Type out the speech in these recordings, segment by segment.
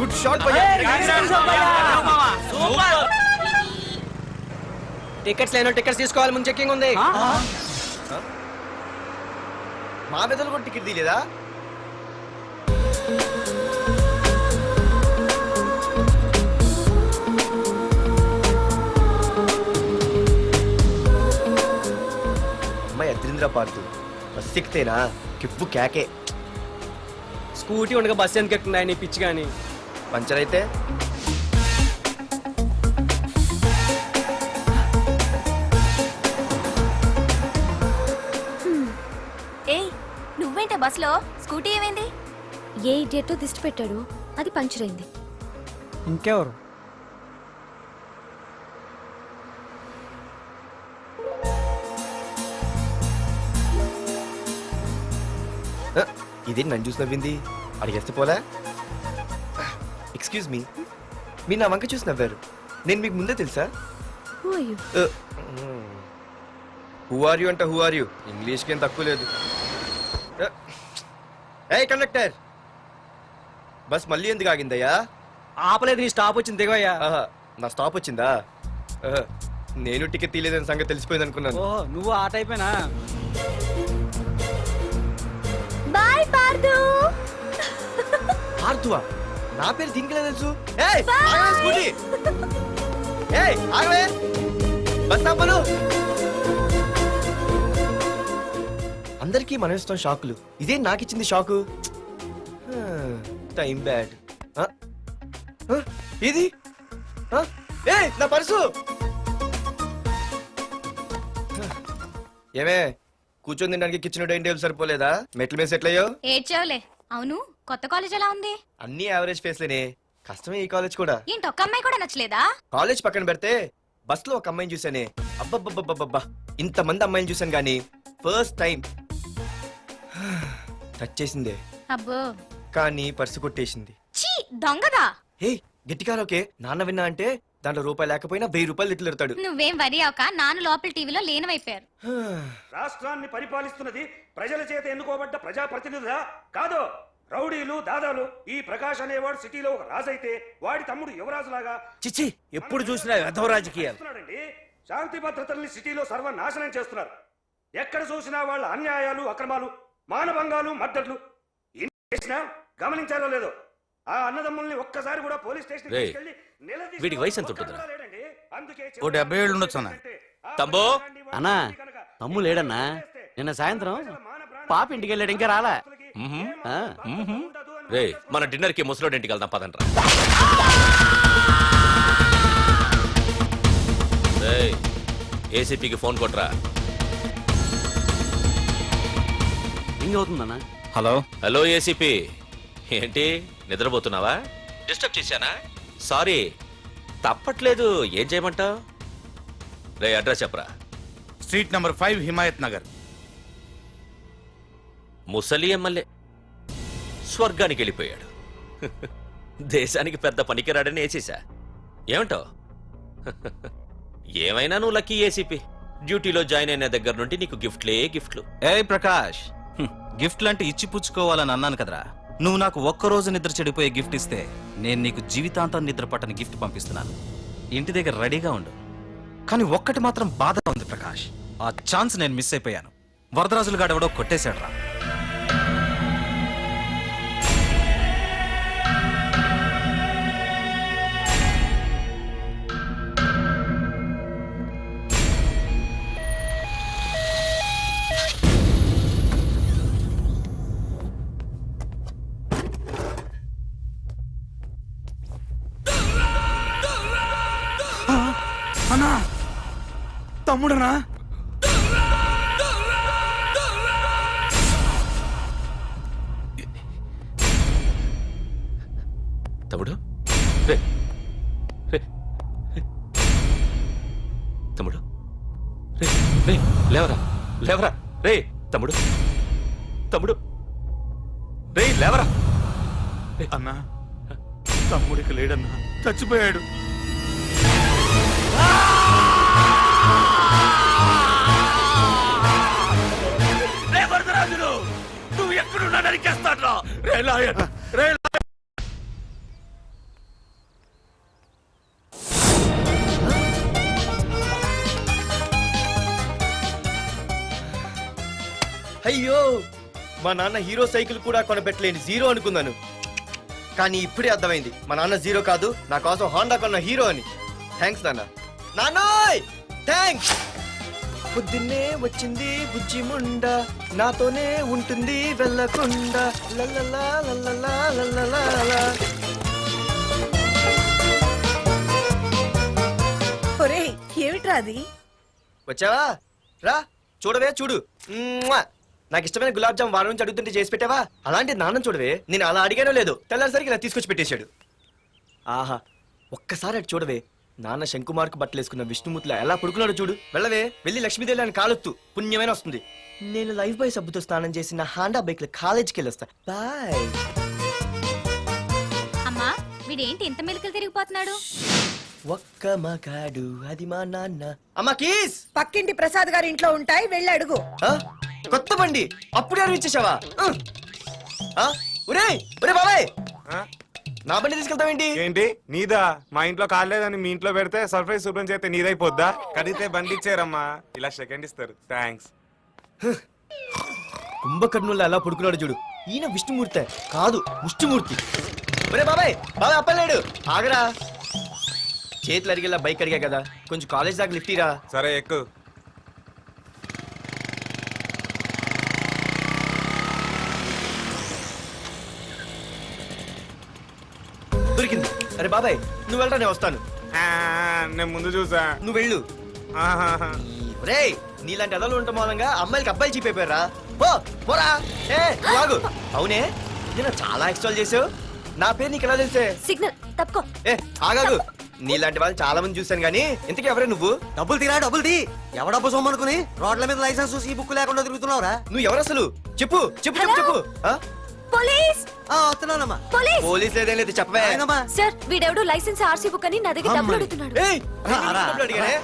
Good shot భయ్యా. Tickets లేనో tickets తీసుకోవాలి, ముందు చెక్కింగ్ ఉంది. మా పెద్దలు కూడా టికెట్ తీయలేదా? అమ్మాయి అద్రింద్ర పార్తు బస్ ఎక్కితేనా కిప్పు కేకే. స్కూటీ ఉండగా బస్సు ఎందుకు ఎక్కుతున్నాయి నీ పిచ్చి కానీ. పంచర్ అయితే ఏయ్ నువ్వేంటే బస్సులో? స్కూటీ ఏమైంది? ఏ ఇడియట్తో దిష్టి పెట్టాడు, అది పంచర్ అయింది. ఇంకెవరు? ఇదే నన్ను చూసి నవ్వింది, అడిగేస్తే పోలే. ఎక్స్క్యూజ్ మీ, మీరు నా వంక చూసి నవ్వారు, నేను మీకు ముందే తెలుసా? Who are you? Who are you అంటే హూ ఆర్ యూ, ఇంగ్లీష్కి ఏం తక్కువ లేదు. ఏ కండక్టర్, బస్ మళ్ళీ ఎందుకు ఆగిందయ్యా? ఆపలేదు, నీ స్టాప్ వచ్చింది, దిగోయ్యా. ఆహా, నా స్టాప్ వచ్చిందా? నేను టికెట్ తీయలేదని సంగతి తెలిసిపోయింది అనుకున్నాను. ఓహో, నువ్వు ఆ టైపేనా? బాయ్ పార్దు. ఆర్తువా? నా పేరు దీనికి తెలుసు. ఏయ్ ఆగవే స్కూటీ, ఏయ్ ఆగవే, బస్ ఆపను. అందరికీ మనం ఇస్తాం షాకులు, ఇదే నాకు ఇచ్చింది షాకు. Time bad. ఇది ఏయ్ నా పర్సు. ఏమే కూర్చొని తినడానికి కిచెన్ డైనింగ్ టేబుల్ సరిపోలేదా? మెట్ల మీద సెట్ అయ్యో. ఏడ్చావులే. అవును, కొత్త కాలేజ్ ఎలా ఉంది? అన్ని యావరేజ్ ఫేస్లేనే, కష్టమే ఈ కాలేజ్ కూడా. ఏంటి ఒక్క అమ్మాయి కూడా నచ్చలేదా? కాలేజ్ పక్కన పెడితే బస్ లో ఒక అమ్మాయిని చూసానే, అబ్బబ్బబ్బబ్బబ్బా ఇంతమంది అమ్మాయిని చూసాను గానీ ఫస్ట్ టైం టచ్ చేసిందే, అబ్బో కానీ పర్సు కొట్టేసింది. చీ దొంగదా. హే గట్టిగా ఓకే, నాన్న విన్నా అంటే దాంట్లో రూపాయి లేకపోయినా 1000 రూపాయలు ఇట్లెడతాడు. నువ్వేం వరి అవక, నాన్న లోపల టీవీలో లేనవైపోయారు. రాష్ట్రాన్ని పరిపాలిస్తున్నది ప్రజల చేత ఎన్నుకోబడ్డ ప్రజాప్రతినిధులా కాదు, రౌడీలు దాదాలు. ఈ ప్రకాష్ అనేవాడు సిటీలో ఒక రాజైతే వాడి తమ్ముడు యువరాజులాగా చిచ్చి ఎప్పుడు చూసినా వెధవ రాజకీయాలు. చేస్తున్నాడండి. శాంతి భద్రతల్ని సిటీలో సర్వనాశనం చేస్తున్నారు. ఎక్కడ చూసినా వాళ్ళ అన్యాయాలు, అక్రమాలు, మానభంగాలు, మద్దతులు. చేసినా గమనించారో లేదో, ఆ అన్నదమ్ముల్ని ఒక్కసారి కూడా పోలీస్ స్టేషన్ వీడికి వయసు ఎంత ఉంటుందిరా? ఓ 70 ఏళ్ళు ఉండొచ్చు అన్న. తమ్ముడు అన్నా తమ్ము లేడన్నా, నిన్న సాయంత్రం పాప ఇంటికి వెళ్ళాడు, ఇంకా రాలా. రే మన డిన్నర్ కి ముసలోడి ఇంటికి వెళ్దాం పదండ్రా. ఏసీపీకి ఫోన్ కొట్రా. రింగ్ అవుతుందన్నా. హలో హలో ఏసీపీ, ఏంటి నిద్రపోతున్నావా? డిస్టర్బ్ చేశానా? సారీ, తప్పట్లేదు. ఏం చేయమంటావు? రే అడ్రస్ చెప్పరా. Street number 5 Himayat Nagar. ముసలి ఎమ్మెల్యే స్వర్గానికి వెళ్ళిపోయాడు. దేశానికి పెద్ద పనికిరాడని వేసేసా. ఏమంటావు? ఏమైనా నువ్వు లక్కీ ఏసీపీ. డ్యూటీలో జాయిన్ అయిన దగ్గర నుండి నీకు గిఫ్ట్లే గిఫ్ట్లు. ఏ ప్రకాష్, గిఫ్ట్లు అంటే ఇచ్చి పుచ్చుకోవాలని అన్నాను కదరా. నువ్వు నాకు ఒక్కరోజు నిద్ర చెడిపోయే గిఫ్ట్ ఇస్తే నేను నీకు జీవితాంతం నిద్ర పట్టని గిఫ్ట్ పంపిస్తున్నాను. ఇంటి దగ్గర రెడీగా ఉండు. కానీ ఒక్కటి మాత్రం బాధగా ఉంది ప్రకాష్, ఆ ఛాన్స్ నేను మిస్ అయిపోయాను. వరదరాజులు గాడెవడో కొట్టేశాడు రా. అన్నా తమ్ముడనా? తమ్ముడు రే రే తమ్ముడు రే రే లేవరా లేవరా రే తమ్ముడు తమ్ముడు రే లేవరా. అన్నా తమ్ముడికి లేడన్నా, చచ్చిపోయాడు. నువ్వు ఎక్కడున్నా నరికేస్తాడ్రా. రే లాయర్, రే అయ్యో మా నాన్న హీరో సైకిల్ కూడా కొనబెట్టలేని జీరో అనుకున్నాను, కానీ ఇప్పుడే అర్థమైంది మా నాన్న జీరో కాదు, నా కోసం హోండా కొన్న హీరో అని. థ్యాంక్స్ నాన్న. నాన్నోయ్ థ్యాంక్స్. పొద్దున్నే వచ్చింది బుజ్జి ముండ, నాతోనే ఉంటుంది వెళ్ళకుండా. లల్లలా లల్లలా లల్లలా. ఒరేయ్ ఏమిట్రా అది? వచ్చావా? రా చూడవే చూడు. మ్మ్వా! నాకు ఇష్టమైన గులాబ్ జామ్ వారం నుంచి అడుగుతుంటే చేసి పెట్టావా? అలాంటి నాన్న చూడవే, నేను అలా అడిగానో లేదు, తెల్లారిసరికి ఇలా తీసుకొచ్చి పెట్టేశాడు. ఆహా ఒక్కసారి అటు చూడవే, నాన్న శంకుమార్కు బట్టలు వేసుకున్న విష్ణుమూర్తిలా ఎలా పడుకున్నాడు చూడు. వెళ్ళవే, వెళ్ళి లక్ష్మీదేవి అని కాలొత్తు, పుణ్యమైన వస్తుంది. నేను లైఫ్ బాయ్ సబ్బుతో స్నానం చేసి నా హాండా బైక్ లో కాలేజీకి వెళ్ళొస్తా. బాయ్. అమ్మా వీడేంటి ఇంత మెలికలు తిరిగిపోతున్నాడు? ఒక్క మగాడు అది మా నాన్న. అమ్మా కీస్. పక్కింటి ప్రసాద్ గారి ఇంట్లో ఉంటాయి, వెళ్ళి అడుగు. ఆ? కొత్త బండి అప్పుడే అరివిచ్చేసావా? ఒరే ఒరే బాబాయ్, నా బండి తీసుకెళ్తావేంటి? ఏంటి నీదా? మా ఇంట్లో కాలేదని మీ ఇంట్లో పెడితే సర్ప్రైజ్ శుభ్రం చేస్తే నీదైపోద్దా? కడిగితే బండి ఇచ్చారమ్మా, ఇలా సెకండ్ ఇస్తారు. థ్యాంక్స్. కుంభకర్ణుల్లో ఎలా పడుకున్నాడు చూడు. ఈయన విష్ణుమూర్తి కాదు ముష్టిమూర్తి. ఒరే బాబాయ్ బాబాయ్ అప్పలేడు, ఆగరా. చేతులు అడిగేలా బైక్ అడిగా కదా, కొంచెం కాలేజ్ దాకా లిఫ్ట్ ఇరా. సరే ఎక్కు. దొరికింది. అరే బాబాయ్ నువ్వు వెళ్ళరా, నేను వస్తాను. ఆ, నేను ముందు చూసా. నువ్వు వెళ్ళు. ఆహాహా. రే నీలాంటి అదలు ఉండటం మూలంగా అమ్మాయిలకి అబ్బాయిలు చీపైపోయారా? పో పోరా. ఏ నువ్వు ఆగు. అవునే నేను చాలా ఎక్స్ట్రాల్ చేసావు, నా పేరు నీకు ఎలా తెలిసే? సిగ్నల్ తప్పుకో. ఏ ఆగాగు. నీలాంటి వాళ్ళు చాలా మంది చూశాను గానీ ఇంతకీ ఎవరే నువ్వు? డబ్బులు తీరా, డబ్బులు తీ. ఎవడ డబ్బు సొమ్మనుకుని రోడ్ల మీద లైసెన్స్ చూసి ఈ బుక్ లేకుండా తిరుగుతున్నావురా? నువ్వు ఎవరు అసలు? చెప్పు చెప్పు చెప్పు చెప్పు. ఆ? పోలీస్ వస్తున్నానమ్మా. పోలీస్. పోలీస్ లేదేం లేదు చెప్పవే. సార్ వీడెవడు లైసెన్స్ ఆర్సీ బుక్ అని నా దగ్గర డబ్బులు అడుగుతున్నాడు. ఏయ్, డబ్బులు అడిగానే?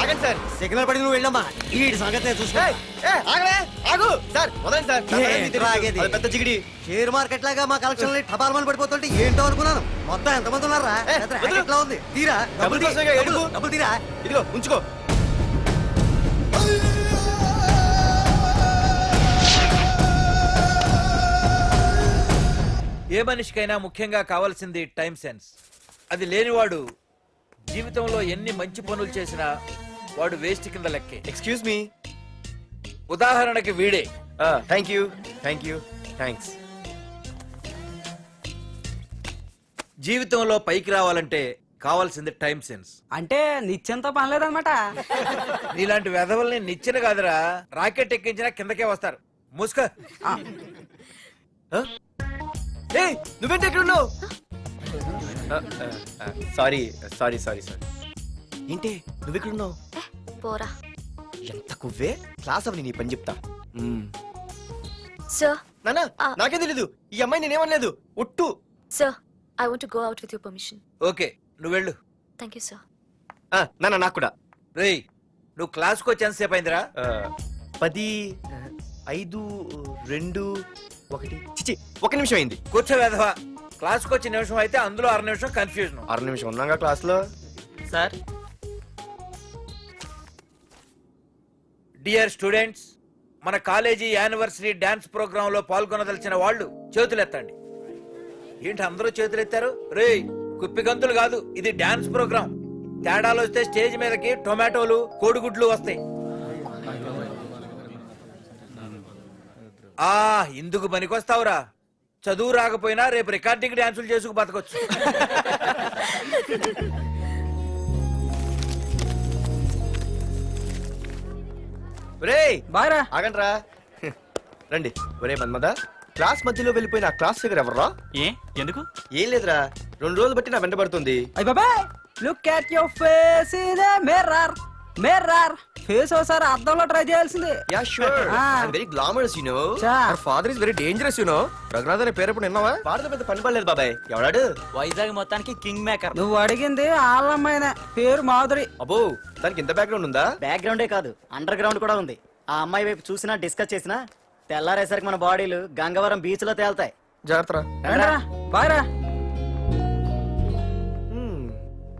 ఆగండి సార్. సిగ్నల్ పడి నువ్వు వెళ్ళమ్మా, ఈ సంగతి చూసుకో. ఏయ్, ఏయ్, ఆగవే, ఆగు సార్, వదండి సార్. నా పేరు మీకు తెలీదు. ఆగేది. అది పెద్ద జిగిడి. షేర్ మార్కెట్ లాగా మా కలెక్షన్ టపాల్మని పడిపోతుంటే ఏంటో అనుకున్నాను. మొత్తం ఎంతమంది ఉన్నారా? ఏ, వదిలు. ఎట్లా ఉంది? తీరా డబ్బుల కోసమేగా ఏడుపు. డబ్బులు తీరా. ఇదిగో ఉంచుకో. ఏ మనిషికైనా ముఖ్యంగా కావాల్సింది టైం సెన్స్. అది లేనివాడు జీవితంలో ఎన్ని మంచి పనులు చేసినా వాడు వేస్ట్ కింద లెక్కే. Excuse me. ఉదాహరణకి వీడే. Thank you thank you thanks. జీవితంలో పైకి రావాలంటే కావాల్సింది టైం సెన్స్. అంటే నిత్యంతో పనిలేదన్నమాట. నీలాంటి వెధవల్ని నిచ్చెన కాదురా, రాకెట్ ఎక్కించినా కిందకే వస్తారు. మూసుక. ఏయ్ నువ్వేంటి ఎక్కడ ఉన్నావు? Sorry sorry sorry sorry. ఏంటి నువ్వు ఇక్కడ ఉన్నావు? పోరా. ఎంత కువ్వే. క్లాస్ అవని నీ పని చెప్తా. సార్ నానా నాకేం తెలీదు, ఈ అమ్మాయి నేనేమనలేదు ఒట్టు. Sir I want to go out with your permission. Okay నువ్వు వెళ్ళు. Thank you sir. నానా నాకు కూడా. రేయ్ నువ్వు క్లాస్కి వచ్చి ఎంతసేపు అయిందిరా? 10, 5, 2, 1 చిచి 1 నిమిషం అయింది. కూర్చో వెధవా. క్లాస్కి వచ్చి నిమిషం అయితే అందులో 6 నిమిషం కన్ఫ్యూజన్. 6 నిమిషం ఉన్నాగా క్లాస్ లో. సార్ డియర్ స్టూడెంట్స్, మన కాలేజీ యానివర్సరీ డాన్స్ ప్రోగ్రామ్ లో పాల్గొనదలిచిన వాళ్ళు చేతులెత్తండి. ఏంటి అందరూ చేతులెత్తారు? రేయ్ కుప్పి గంతులు కాదు, ఇది డాన్స్ ప్రోగ్రామ్. తేడాలు వస్తే స్టేజ్ మీదకి టొమాటోలు కోడిగుడ్లు వస్తాయి. ఇందుకు పనికొస్తావురా. చదువు రాకపోయినా రేపు రికార్డింగ్ డాన్సులు చేసుకు బతకొచ్చు. రేయ్ బాగా ఆగండ్రా. రండి. ఒరే మన్మద, క్లాస్ మధ్యలో వెళ్ళిపోయిన ఆ క్లాస్ ఫిగర్ ఎవర్రా? ఏ ఎందుకు? ఏం లేదురా, 2 రోజులు బట్టి నా వెంట పడుతుంది. అయ్య బాబాయ్ look at your face in a mirror. Mirror face ఒకసారి అద్దంలో ట్రై చేయాల్సింది. Yeah sure. I very glamorous you know. Our father is very dangerous you know. Raghunath అనే పేరు ఎప్పుడు విన్నావా? వాడితో పెద్ద పని పడలేదు బాబాయ్. ఎవడాడు? వైజాగ్ మొత్తానికి కింగ్ మేకర్. నువ్వు అడిగింది ఆళ్ళమ్మాయిన పేరు మాధురి. అబ్బో దానికి ఇంత బ్యాక్గ్రౌండ్ ఉందా? బ్యాక్గ్రౌండే కాదు, అండర్ గ్రౌండ్ కూడా ఉంది. ఆ అమ్మాయి వైపు చూసినా డిస్కస్ చేసినా తెల్లారేసరికి మన బాడీలు గంగవరం బీచ్ లో తేల్తాయి. జాగ్రత్త. బాగా